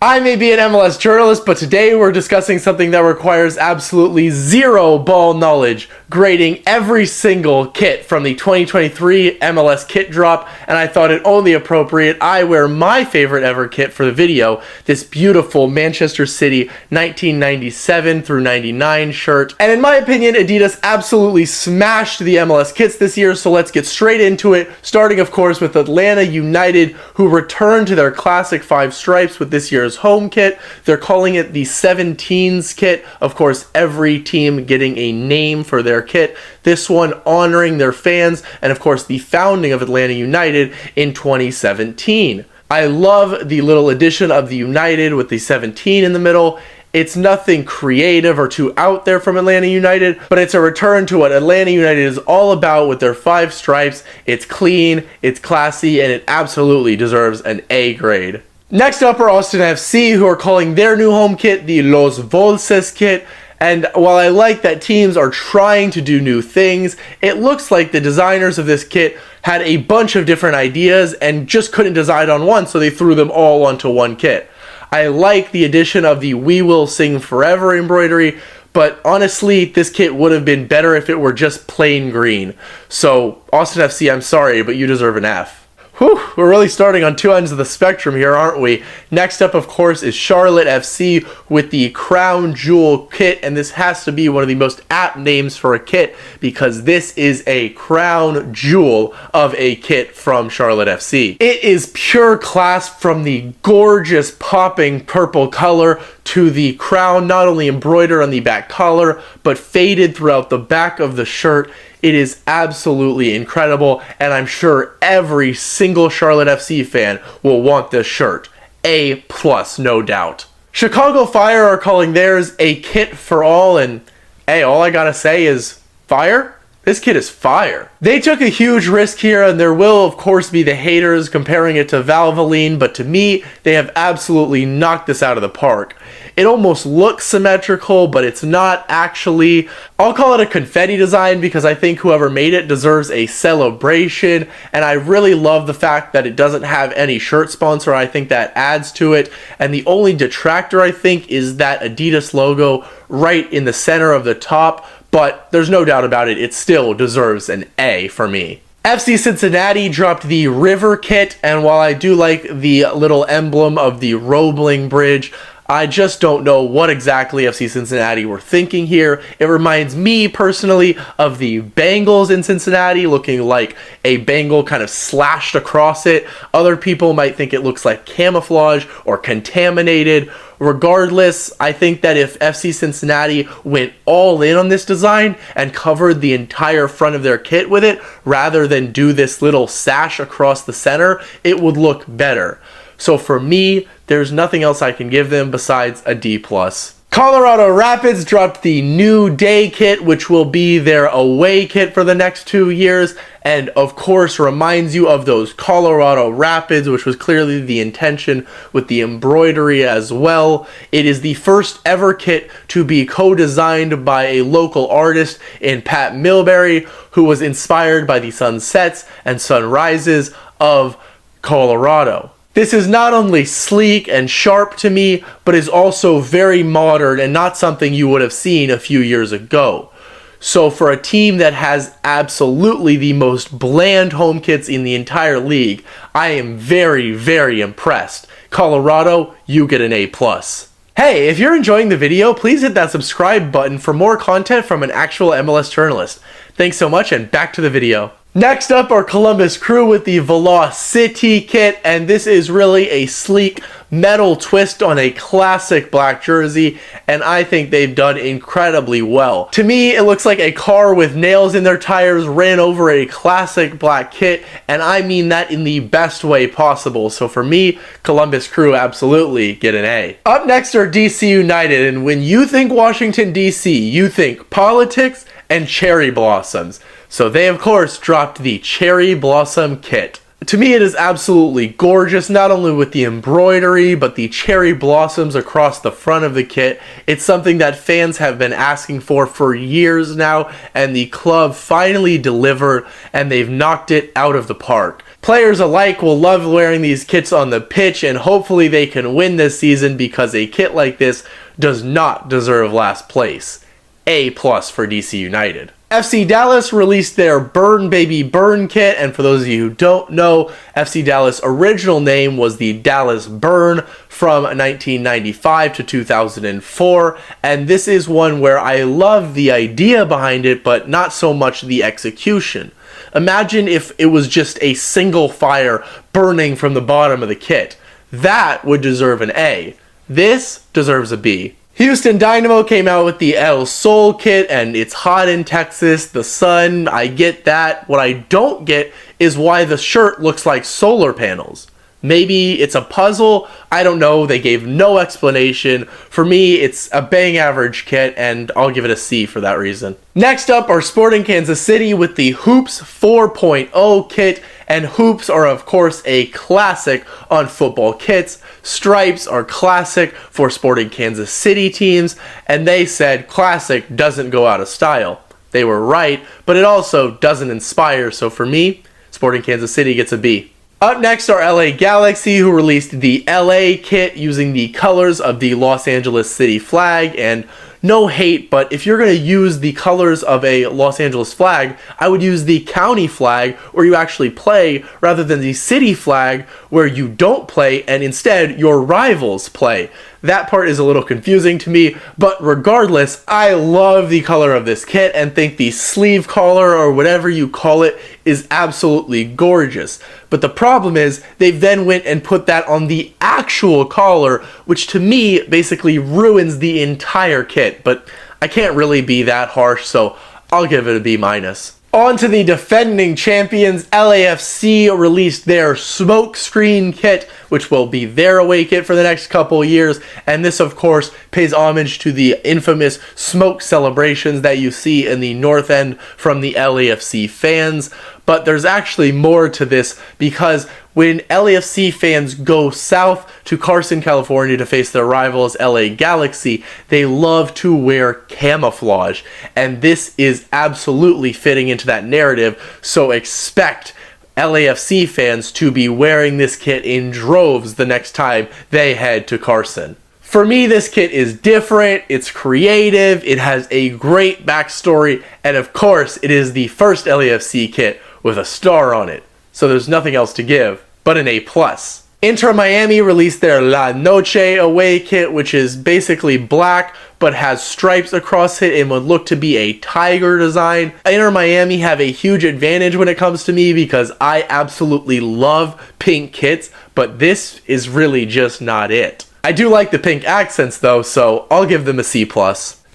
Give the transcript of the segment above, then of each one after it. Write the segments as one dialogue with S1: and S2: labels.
S1: I may be an MLS journalist, but today we're discussing something that requires absolutely zero ball knowledge, grading every single kit from the 2023 MLS kit drop, and I thought it only appropriate I wear my favorite ever kit for the video, this beautiful Manchester City 1997 through 99 shirt. And in my opinion, Adidas absolutely smashed the MLS kits this year, so let's get straight into it, starting of course with Atlanta United, who returned to their classic 5 stripes with this year's home kit. They're calling it the 17s kit. Of course, every team getting a name for their kit. This one honoring their fans and of course the founding of Atlanta United in 2017. I love the little addition of the United with the 17 in the middle. It's nothing creative or too out there from Atlanta United, but it's a return to what Atlanta United is all about with their 5 stripes. It's clean, it's classy, and it absolutely deserves an A grade. Next up are Austin FC, who are calling their new home kit the Los Volces kit. And while I like that teams are trying to do new things, it looks like the designers of this kit had a bunch of different ideas and just couldn't decide on one, so they threw them all onto one kit. I like the addition of the "We Will Sing Forever" embroidery, but honestly, this kit would have been better if it were just plain green. So, Austin FC, I'm sorry, but you deserve an F. Whew, we're really starting on two ends of the spectrum here, aren't we? Next up, of course, is Charlotte FC with the Crown Jewel kit, and this has to be one of the most apt names for a kit because this is a crown jewel of a kit from Charlotte FC. It is pure class from the gorgeous popping purple color to the crown, not only embroidered on the back collar, but faded throughout the back of the shirt. It is absolutely incredible, and I'm sure every single Charlotte FC fan will want this shirt. A+, no doubt. Chicago Fire are calling theirs a kit for all, and hey, all I gotta say is, fire? This kit is fire. They took a huge risk here, and there will of course be the haters comparing it to Valvoline, but to me, they have absolutely knocked this out of the park. It almost looks symmetrical, but it's not actually. I'll call it a confetti design because I think whoever made it deserves a celebration, and I really love the fact that it doesn't have any shirt sponsor. I think that adds to it, and the only detractor I think is that Adidas logo right in the center of the top, but there's no doubt about it, it still deserves an A for me. FC Cincinnati dropped the River kit, and while I do like the little emblem of the Roebling Bridge, I just don't know what exactly FC Cincinnati were thinking here. It reminds me personally of the Bengals in Cincinnati, looking like a Bengal kind of slashed across it. Other people might think it looks like camouflage or contaminated. Regardless, I think that if FC Cincinnati went all in on this design and covered the entire front of their kit with it, rather than do this little sash across the center, it would look better. So for me, there's nothing else I can give them besides a D+. Colorado Rapids dropped the New Day kit, which will be their away kit for the next 2 years, and of course reminds you of those Colorado Rapids, which was clearly the intention with the embroidery as well. It is the first ever kit to be co-designed by a local artist in Pat Milbury, who was inspired by the sunsets and sunrises of Colorado. This is not only sleek and sharp to me, but is also very modern and not something you would have seen a few years ago. So for a team that has absolutely the most bland home kits in the entire league, I am very, very impressed. Colorado, you get an A+. Hey, if you're enjoying the video, please hit that subscribe button for more content from an actual MLS journalist. Thanks so much, and back to the video. Next up are Columbus Crew with the Velocity kit, and this is really a sleek metal twist on a classic black jersey, and I think they've done incredibly well. To me, it looks like a car with nails in their tires ran over a classic black kit, and I mean that in the best way possible. So for me, Columbus Crew absolutely get an A. Up next are DC United, and when you think Washington, D.C., you think politics and cherry blossoms. So they, of course, dropped the Cherry Blossom kit. To me, it is absolutely gorgeous, not only with the embroidery, but the cherry blossoms across the front of the kit. It's something that fans have been asking for years now, and the club finally delivered, and they've knocked it out of the park. Players alike will love wearing these kits on the pitch, and hopefully they can win this season because a kit like this does not deserve last place. A+ for DC United. FC Dallas released their Burn Baby Burn kit, and for those of you who don't know, FC Dallas' original name was the Dallas Burn from 1995 to 2004, and this is one where I love the idea behind it, but not so much the execution. Imagine if it was just a single fire burning from the bottom of the kit. That would deserve an A. This deserves a B. Houston Dynamo came out with the El Sol kit, and it's hot in Texas, the sun, I get that. What I don't get is why the shirt looks like solar panels. Maybe it's a puzzle, I don't know, they gave no explanation. For me, it's a bang average kit, and I'll give it a C for that reason. Next up are Sporting Kansas City with the Hoops 4.0 kit, and hoops are of course a classic on football kits. Stripes are classic for Sporting Kansas City teams, and they said classic doesn't go out of style. They were right, but it also doesn't inspire, so for me, Sporting Kansas City gets a B. Up next are LA Galaxy, who released the LA kit using the colors of the Los Angeles city flag, and no hate, but if you're going to use the colors of a Los Angeles flag, I would use the county flag where you actually play rather than the city flag where you don't play and instead your rivals play. That part is a little confusing to me, but regardless, I love the color of this kit and think the sleeve collar or whatever you call it is absolutely gorgeous. But the problem is they've then went and put that on the actual collar, which to me basically ruins the entire kit. But I can't really be that harsh, so I'll give it a B-. On to the defending champions. LAFC released their smoke screen kit, which will be their away kit for the next couple years, and this of course pays homage to the infamous smoke celebrations that you see in the North End from the LAFC fans. But there's actually more to this, because when LAFC fans go south to Carson, California to face their rivals LA Galaxy, they love to wear camouflage, and this is absolutely fitting into that narrative, so expect LAFC fans to be wearing this kit in droves the next time they head to Carson. For me, this kit is different, it's creative, it has a great backstory, and of course, it is the first LAFC kit with a star on it. So there's nothing else to give but an A+. Inter Miami released their La Noche away kit, which is basically black but has stripes across it and would look to be a tiger design. Inter Miami have a huge advantage when it comes to me because I absolutely love pink kits, but this is really just not it. I do like the pink accents though, so I'll give them a C+.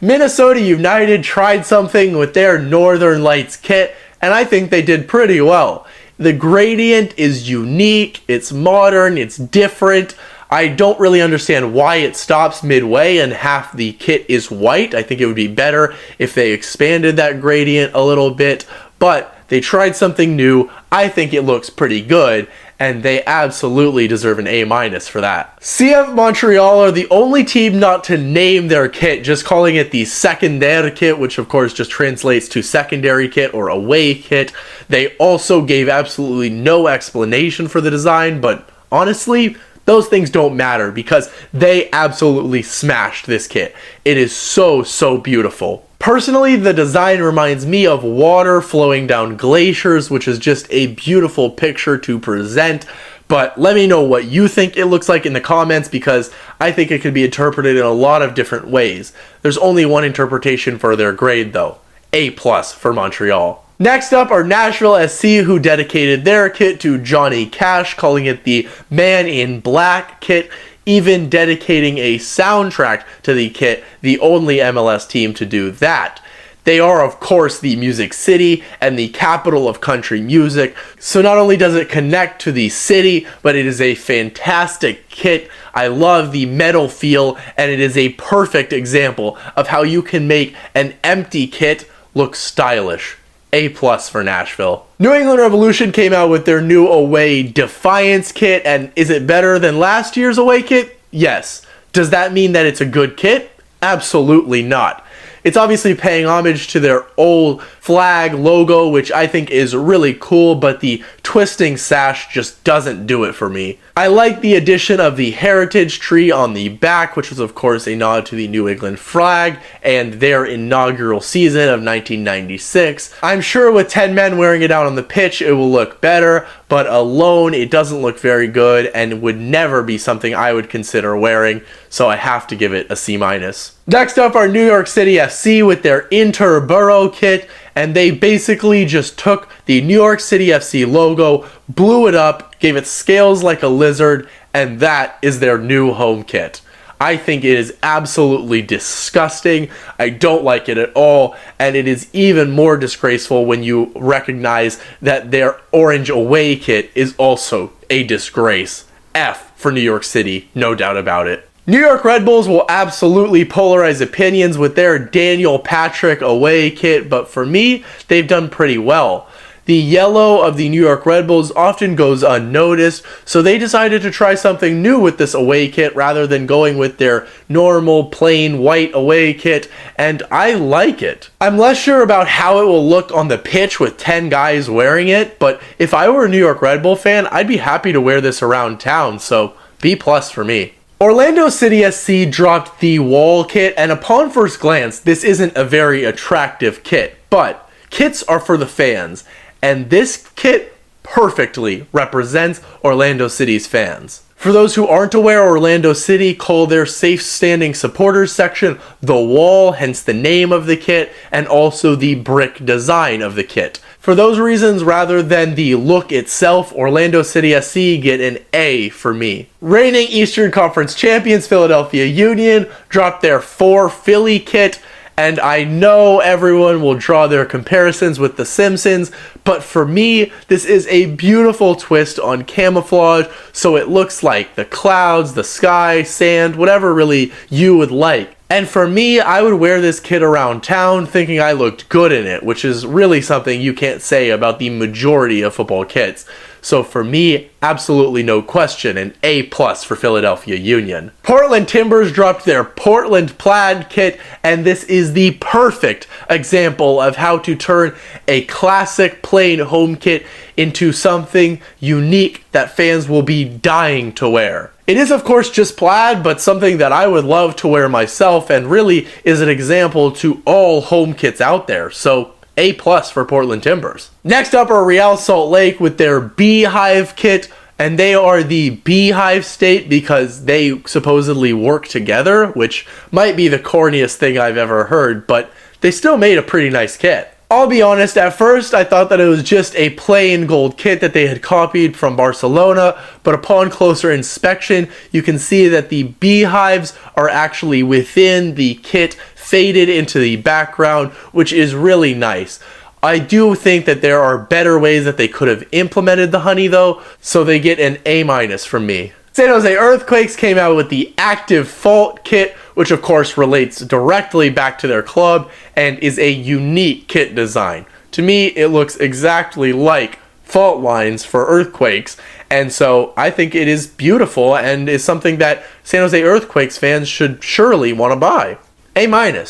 S1: Minnesota United tried something with their Northern Lights kit, and I think they did pretty well. The gradient is unique, it's modern, it's different. I don't really understand why it stops midway and half the kit is white. I think it would be better if they expanded that gradient a little bit, but they tried something new. I think it looks pretty good, and they absolutely deserve an A- for that. CF Montreal are the only team not to name their kit, just calling it the Secondaire kit, which of course just translates to secondary kit or away kit. They also gave absolutely no explanation for the design, but honestly, those things don't matter because they absolutely smashed this kit. It is so beautiful. Personally, the design reminds me of water flowing down glaciers, which is just a beautiful picture to present. But let me know what you think it looks like in the comments, because I think it could be interpreted in a lot of different ways. There's only one interpretation for their grade though. A+ for Montreal. Next up are Nashville SC, who dedicated their kit to Johnny Cash, calling it the Man in Black kit, even dedicating a soundtrack to the kit, the only MLS team to do that. They are, of course, the Music City and the capital of country music, so not only does it connect to the city, but it is a fantastic kit. I love the metal feel, and it is a perfect example of how you can make an empty kit look stylish. A+ for Nashville. New England Revolution came out with their new away Defiance kit, and is it better than last year's away kit? Yes. Does that mean that it's a good kit? Absolutely not. It's obviously paying homage to their old flag logo, which I think is really cool, but the twisting sash just doesn't do it for me. I like the addition of the heritage tree on the back, which was of course a nod to the New England flag and their inaugural season of 1996. I'm sure with 10 men wearing it out on the pitch, it will look better, but alone it doesn't look very good and would never be something I would consider wearing, so I have to give it a C-. Next up are New York City FC with their Interborough kit, and they basically just took the New York City FC logo, blew it up, gave it scales like a lizard, and that is their new home kit. I think it is absolutely disgusting. I don't like it at all, and it is even more disgraceful when you recognize that their orange away kit is also a disgrace. F for New York City, no doubt about it. New York Red Bulls will absolutely polarize opinions with their Daniel Patrick away kit, but for me, they've done pretty well. The yellow of the New York Red Bulls often goes unnoticed, so they decided to try something new with this away kit rather than going with their normal plain white away kit, and I like it. I'm less sure about how it will look on the pitch with 10 guys wearing it, but if I were a New York Red Bull fan, I'd be happy to wear this around town, so B+ for me. Orlando City SC dropped the wall kit, and upon first glance, this isn't a very attractive kit, but kits are for the fans, and this kit perfectly represents Orlando City's fans. For those who aren't aware, Orlando City call their safe standing supporters section the wall, hence the name of the kit, and also the brick design of the kit. For those reasons, rather than the look itself, Orlando City SC get an A for me. Reigning Eastern Conference champions Philadelphia Union dropped their 4 Philly kit, and I know everyone will draw their comparisons with The Simpsons, but for me, this is a beautiful twist on camouflage, so it looks like the clouds, the sky, sand, whatever really you would like. And for me, I would wear this kit around town thinking I looked good in it, which is really something you can't say about the majority of football kits. So for me, absolutely no question, an A+ for Philadelphia Union. Portland Timbers dropped their Portland Plaid kit, and this is the perfect example of how to turn a classic plain home kit into something unique that fans will be dying to wear. It is of course just plaid, but something that I would love to wear myself, and really is an example to all home kits out there, so A+ for Portland Timbers. Next up are Real Salt Lake with their Beehive kit, and they are the Beehive State because they supposedly work together, which might be the corniest thing I've ever heard, but they still made a pretty nice kit. I'll be honest, at first I thought that it was just a plain gold kit that they had copied from Barcelona, but upon closer inspection, you can see that the beehives are actually within the kit, faded into the background, which is really nice. I do think that there are better ways that they could have implemented the honey though, so they get an A- from me. San Jose Earthquakes came out with the Active Fault kit, which of course relates directly back to their club and is a unique kit design. To me, it looks exactly like fault lines for earthquakes, and so I think it is beautiful and is something that San Jose Earthquakes fans should surely want to buy. A-.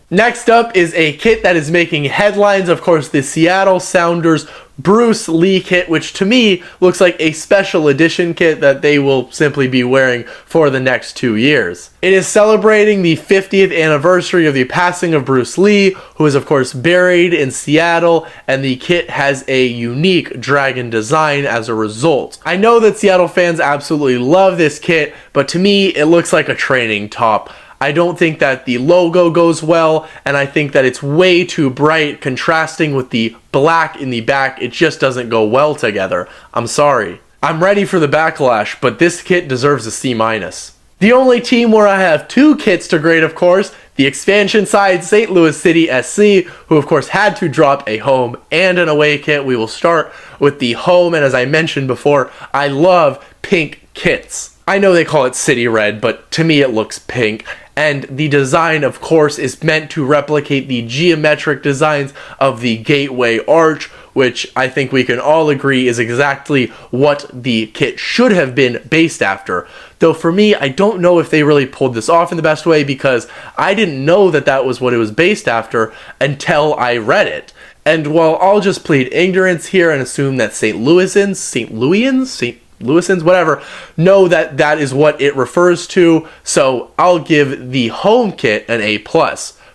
S1: Next up is a kit that is making headlines, of course, the Seattle Sounders Bruce Lee kit, which to me looks like a special edition kit that they will simply be wearing for the next 2 years. It is celebrating the 50th anniversary of the passing of Bruce Lee, who is of course buried in Seattle, and the kit has a unique dragon design as a result. I know that Seattle fans absolutely love this kit, but to me it looks like a training top. I don't think that the logo goes well, and I think that it's way too bright, contrasting with the black in the back. It just doesn't go well together. I'm sorry. I'm ready for the backlash, but this kit deserves a C-. The only team where I have 2 kits to grade, of course, the expansion side, St. Louis City SC, who of course had to drop a home and an away kit. We will start with the home, and as I mentioned before, I love pink kits. I know they call it city red, but to me it looks pink. And the design, of course, is meant to replicate the geometric designs of the Gateway Arch, which I think we can all agree is exactly what the kit should have been based after. Though for me, I don't know if they really pulled this off in the best way, because I didn't know that that was what it was based after until I read it. And well, I'll just plead ignorance here and assume that St. Louisans, whatever, know that that is what it refers to. So I'll give the home kit an A+.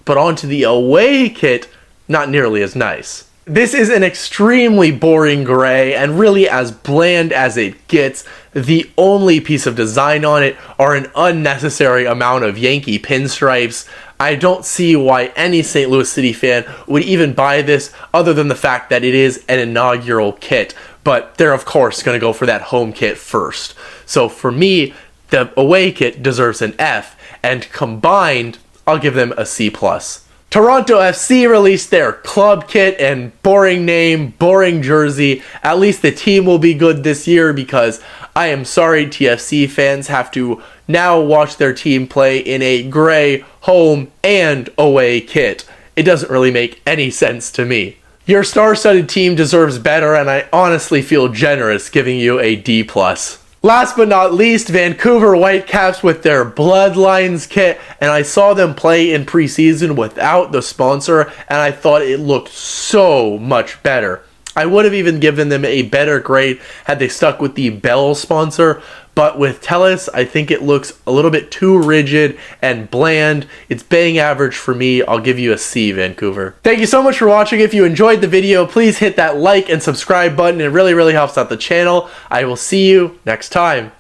S1: But onto the away kit, not nearly as nice. This is an extremely boring gray and really as bland as it gets. The only piece of design on it are an unnecessary amount of Yankee pinstripes. I don't see why any St. Louis City fan would even buy this other than the fact that it is an inaugural kit. But they're of course going to go for that home kit first. So for me, the away kit deserves an F, and combined, I'll give them a C+. Toronto FC released their club kit, and boring name, boring jersey. At least the team will be good this year, because I am sorry TFC fans have to now watch their team play in a gray home and away kit. It doesn't really make any sense to me. Your star-studded team deserves better, and I honestly feel generous giving you a D+. Last but not least, Vancouver Whitecaps with their Bloodlines kit, and I saw them play in preseason without the sponsor, and I thought it looked so much better. I would have even given them a better grade had they stuck with the Bell sponsor, but with Telus, I think it looks a little bit too rigid and bland. It's bang average for me. I'll give you a C, Vancouver. Thank you so much for watching. If you enjoyed the video, please hit that like and subscribe button. It really helps out the channel. I will see you next time.